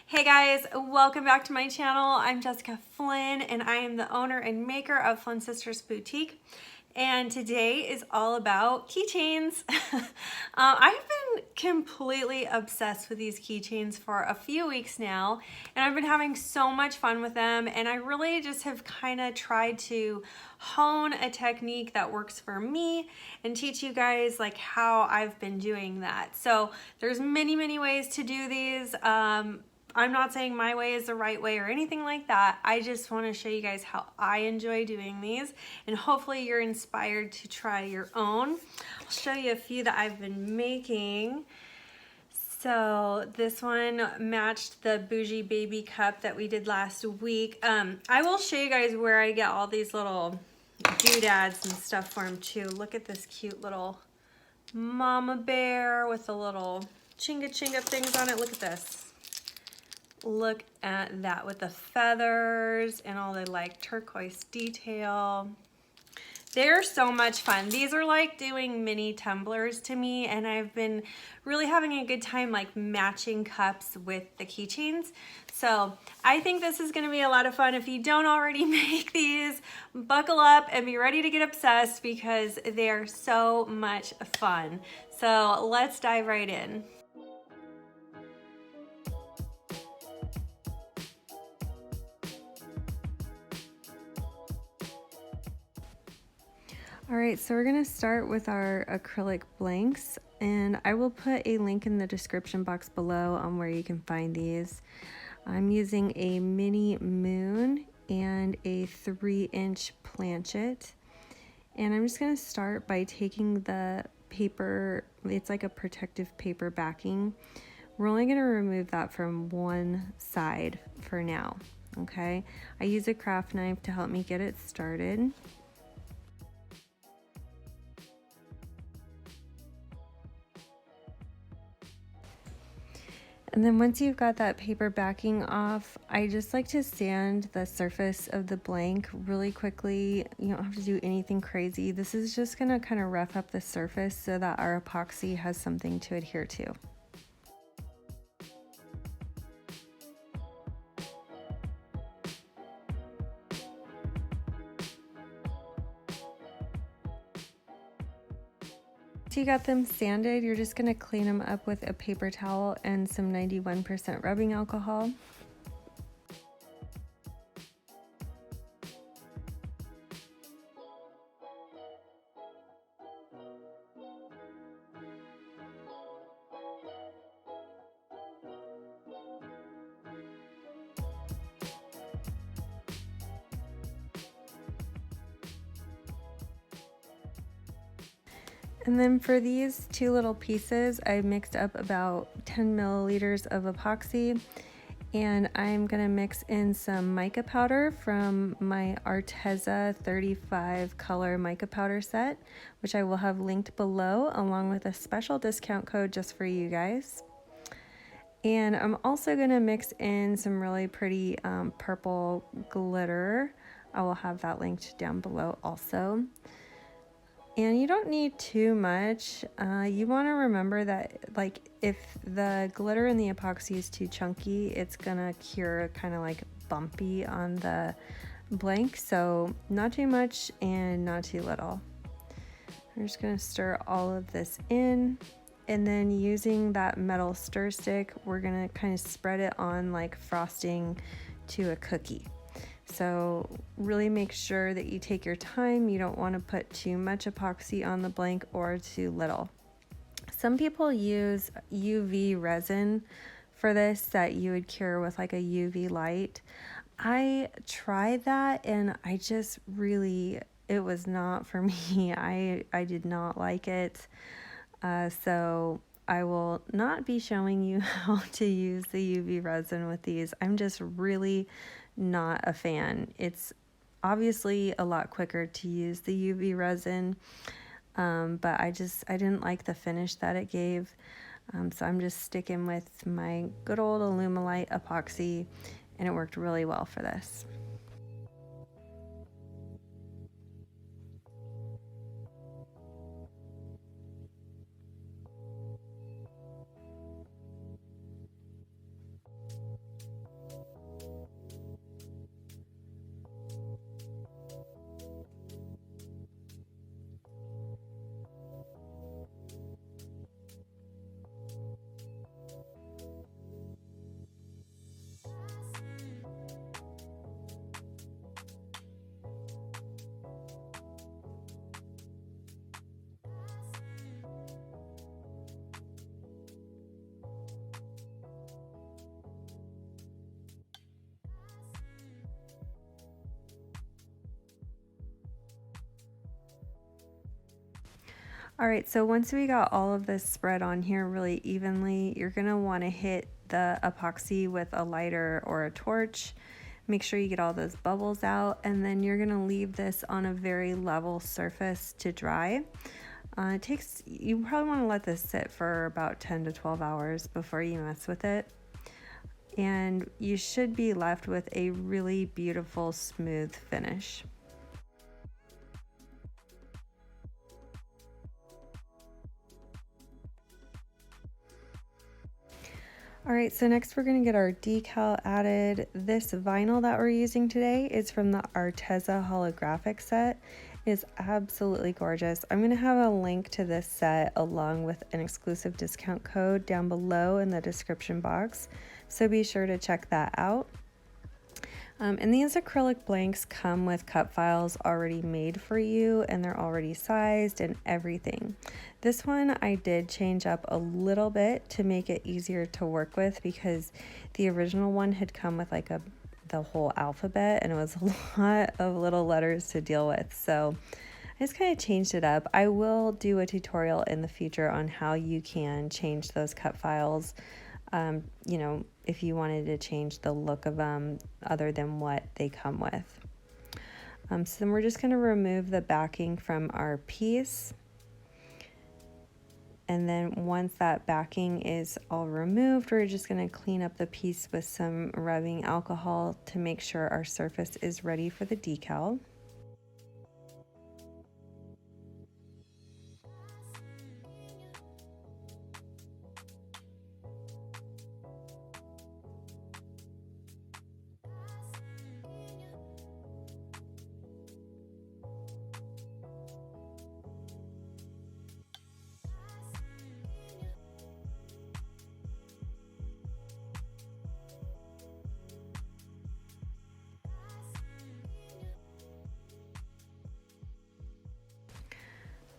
Hey guys, welcome back to my channel. I'm Jessica Flynn and I am the owner and maker of Flynn Sisters Boutique. And today is all about keychains. I've been completely obsessed with these keychains for a few weeks now, and I've been having so much fun with them, and I really just have kind of tried to hone a technique that works for me and teach you guys like how I've been doing that. So there's many ways to do these. I'm not saying my way is the right way or anything like that. I just want to show you guys how I enjoy doing these, and hopefully you're inspired to try your own. I'll show you a few that I've been making. So this one matched the Bougie Baby Cup that we did last week. I will show you guys where I get all these little doodads and stuff for them too. Look at this cute little mama bear with the little chinga things on it. Look at this. Look at that with the feathers and all the like turquoise detail. They're so much fun. These are like doing mini tumblers to me, and I've been really having a good time like matching cups with the keychains. So I think this is gonna be a lot of fun. If you don't already make these, buckle up and be ready to get obsessed because they're so much fun. So let's dive right in. All right, so we're gonna start with our acrylic blanks, and I will put a link in the description box below on where you can find these. I'm using a mini moon and a 3-inch planchette, and I'm just gonna start by taking the paper, it's like a protective paper backing. We're only gonna remove that from one side for now, okay? I use a craft knife to help me get it started. And then once you've got that paper backing off, I just like to sand the surface of the blank really quickly. You don't have to do anything crazy. This is just gonna kind of rough up the surface so that our epoxy has something to adhere to. So you got them sanded, you're just gonna clean them up with a paper towel and some 91% rubbing alcohol. And then for these two little pieces, I mixed up about 10 milliliters of epoxy, and I'm gonna mix in some mica powder from my Arteza 35 color mica powder set, which I will have linked below along with a special discount code just for you guys. And I'm also gonna mix in some really pretty purple glitter. I will have that linked down below also. And you don't need too much. You want to remember that like if the glitter in the epoxy is too chunky, it's gonna cure kind of like bumpy on the blank. So not too much and not too little. I'm just gonna stir all of this in, and then using that metal stir stick, we're gonna kind of spread it on like frosting to a cookie. So really make sure that you take your time. You don't want to put too much epoxy on the blank or too little. Some people use UV resin for this that you would cure with like a UV light. I tried that and I just really, it was not for me. I did not like it. So I will not be showing you how to use the UV resin with these. I'm just really not a fan. It's obviously a lot quicker to use the UV resin, but I didn't like the finish that it gave. So I'm just sticking with my good old Alumilite epoxy, and it worked really well for this. All right, so once we got all of this spread on here really evenly, you're gonna wanna hit the epoxy with a lighter or a torch. Make sure you get all those bubbles out, and then you're gonna leave this on a very level surface to dry. You probably wanna let this sit for about 10 to 12 hours before you mess with it. And you should be left with a really beautiful, smooth finish. All right, so next we're gonna get our decal added. This vinyl that we're using today is from the Arteza holographic set. It is absolutely gorgeous. I'm gonna have a link to this set along with an exclusive discount code down below in the description box, so be sure to check that out. And these acrylic blanks come with cut files already made for you, and they're already sized and everything. This one I did change up a little bit to make it easier to work with, because the original one had come with like the whole alphabet, and it was a lot of little letters to deal with. So I just kind of changed it up. I will do a tutorial in the future on how you can change those cut files. You know, if you wanted to change the look of them other than what they come with. So then we're just going to remove the backing from our piece. And then once that backing is all removed, we're just going to clean up the piece with some rubbing alcohol to make sure our surface is ready for the decal.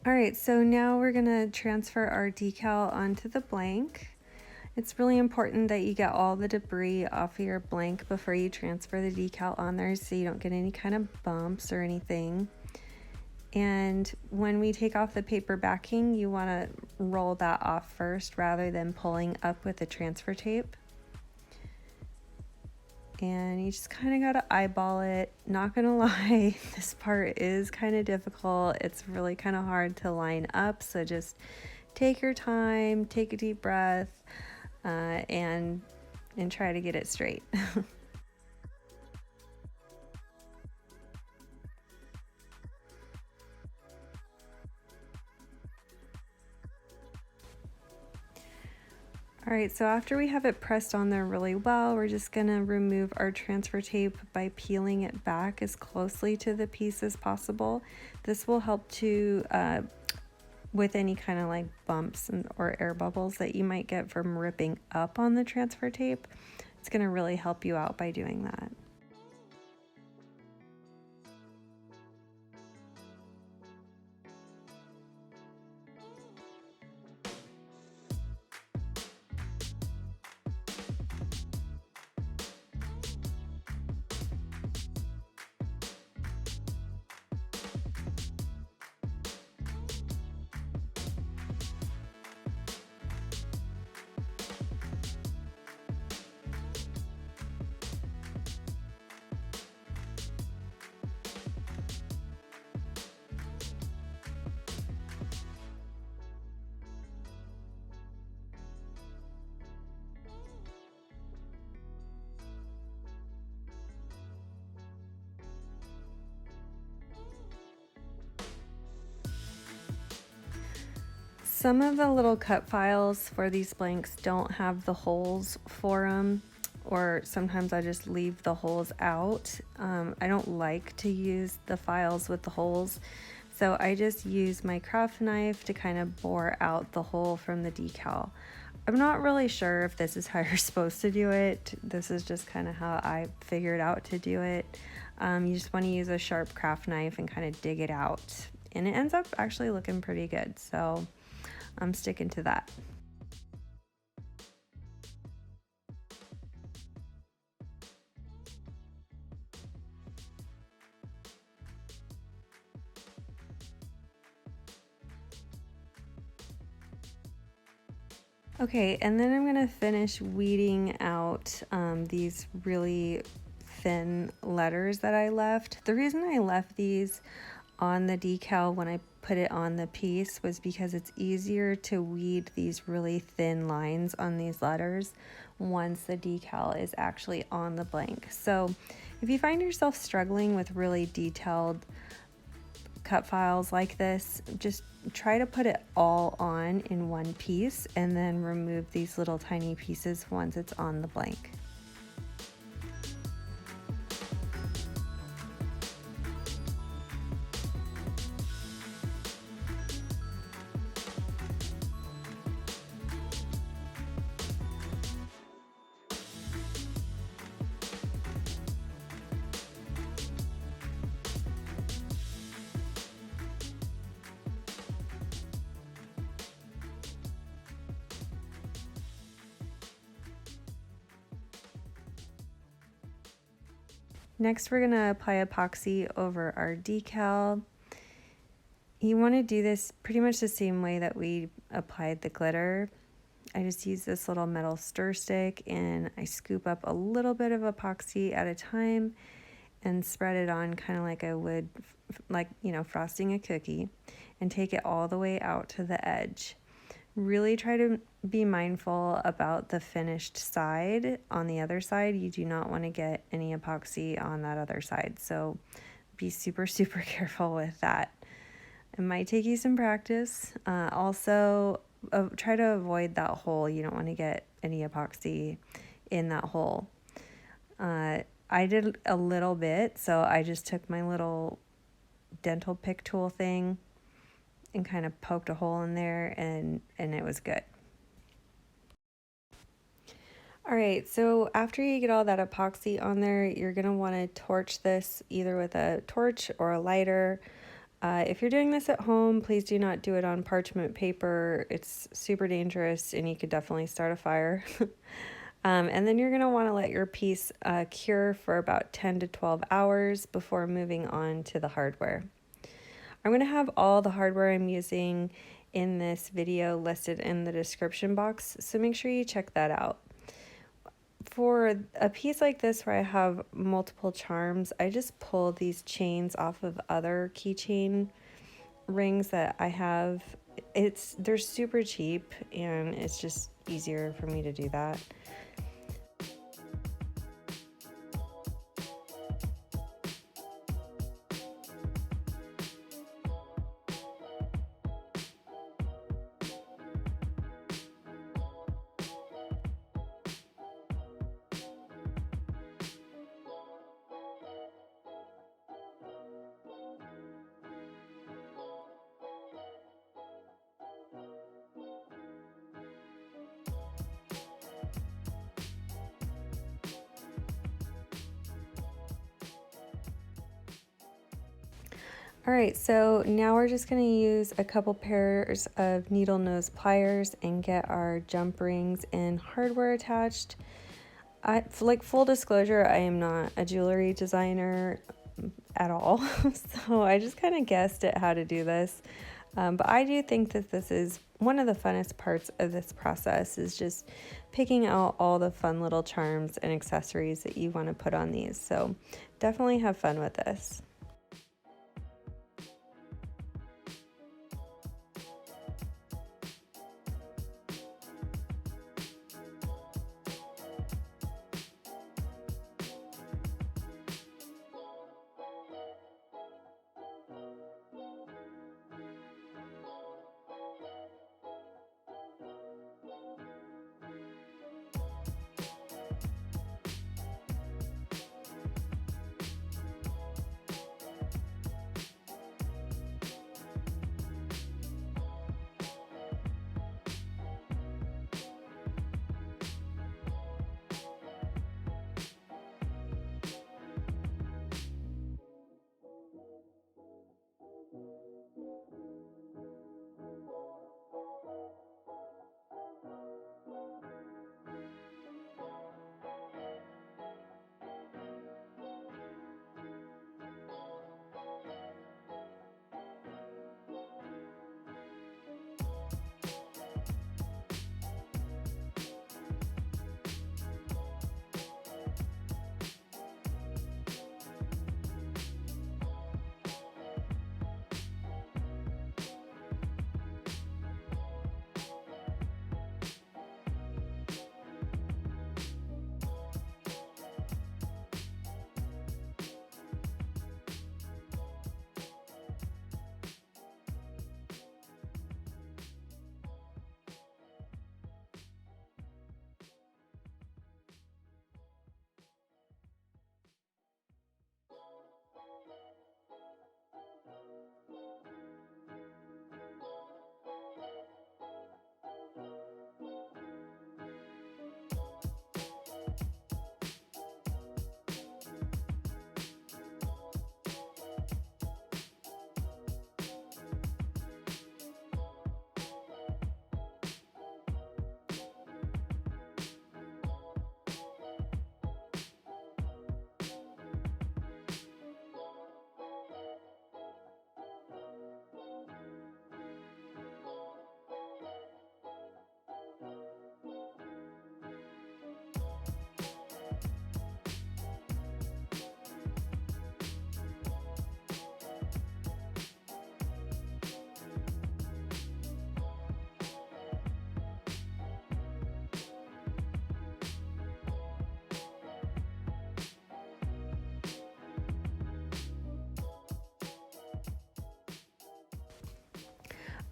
All right, so now we're gonna transfer our decal onto the blank. It's really important that you get all the debris off of your blank before you transfer the decal on there, so you don't get any kind of bumps or anything. And when we take off the paper backing, you wanna roll that off first rather than pulling up with the transfer tape. And you just kind of got to eyeball it. Not gonna lie, this part is kind of difficult. It's really kind of hard to line up, so just take your time, take a deep breath, and try to get it straight. All right, so after we have it pressed on there really well, we're just gonna remove our transfer tape by peeling it back as closely to the piece as possible. This will help to, with any kind of like bumps or air bubbles that you might get from ripping up on the transfer tape. It's gonna really help you out by doing that. Some of the little cut files for these blanks don't have the holes for them, or sometimes I just leave the holes out. I don't like to use the files with the holes, so I just use my craft knife to kind of bore out the hole from the decal. I'm not really sure if this is how you're supposed to do it. This is just kind of how I figured out to do it. You just want to use a sharp craft knife and kind of dig it out, and it ends up actually looking pretty good, so I'm sticking to that. Okay, and then I'm going to finish weeding out these really thin letters that I left. The reason I left these on the decal when I put it on the piece was because it's easier to weed these really thin lines on these letters once the decal is actually on the blank. So if you find yourself struggling with really detailed cut files like this, just try to put it all on in one piece and then remove these little tiny pieces once it's on the blank. Next, we're gonna apply epoxy over our decal. You wanna do this pretty much the same way that we applied the glitter. I just use this little metal stir stick and I scoop up a little bit of epoxy at a time and spread it on kind of like I would, like, you know, frosting a cookie, and take it all the way out to the edge. Really try to be mindful about the finished side. On the other side, you do not want to get any epoxy on that other side. So be super, super careful with that. It might take you some practice. Also, try to avoid that hole. You don't want to get any epoxy in that hole. I did a little bit, so I just took my little dental pick tool thing and kind of poked a hole in there, and it was good. All right, so after you get all that epoxy on there, you're gonna wanna torch this either with a torch or a lighter. If you're doing this at home, please do not do it on parchment paper. It's super dangerous and you could definitely start a fire. And then you're gonna wanna let your piece cure for about 10 to 12 hours before moving on to the hardware. I'm going to have all the hardware I'm using in this video listed in the description box, so make sure you check that out. For a piece like this where I have multiple charms, I just pull these chains off of other keychain rings that I have. They're super cheap and it's just easier for me to do that. All right, so now we're just going to use a couple pairs of needle nose pliers and get our jump rings and hardware attached. Like, full disclosure, I am not a jewelry designer at all, so I just kind of guessed at how to do this. But I do think that this is one of the funnest parts of this process, is just picking out all the fun little charms and accessories that you want to put on these. So definitely have fun with this.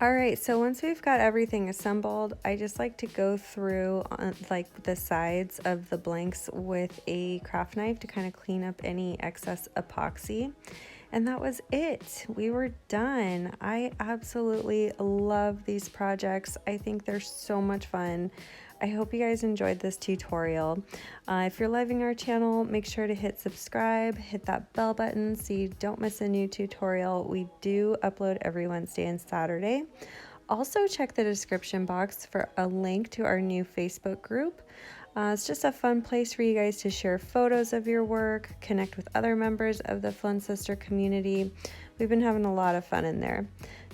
All right, so once we've got everything assembled, I just like to go through like the sides of the blanks with a craft knife to kind of clean up any excess epoxy. And that was it. We were done. I absolutely love these projects. I think they're so much fun. I hope you guys enjoyed this tutorial. If you're loving our channel, make sure to hit subscribe, hit that bell button so you don't miss a new tutorial. We do upload every Wednesday and Saturday. Also check the description box for a link to our new Facebook group. It's just a fun place for you guys to share photos of your work, connect with other members of the Flynn Sister community. We've been having a lot of fun in there.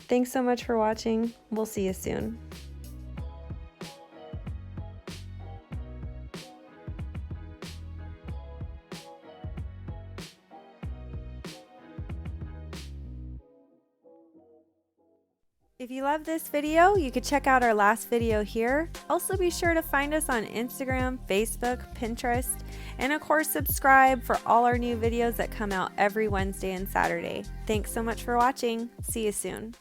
Thanks so much for watching. We'll see you soon. If you love this video, you could check out our last video here. Also be sure to find us on Instagram, Facebook, Pinterest, and of course subscribe for all our new videos that come out every Wednesday and Saturday. Thanks so much for watching. See you soon.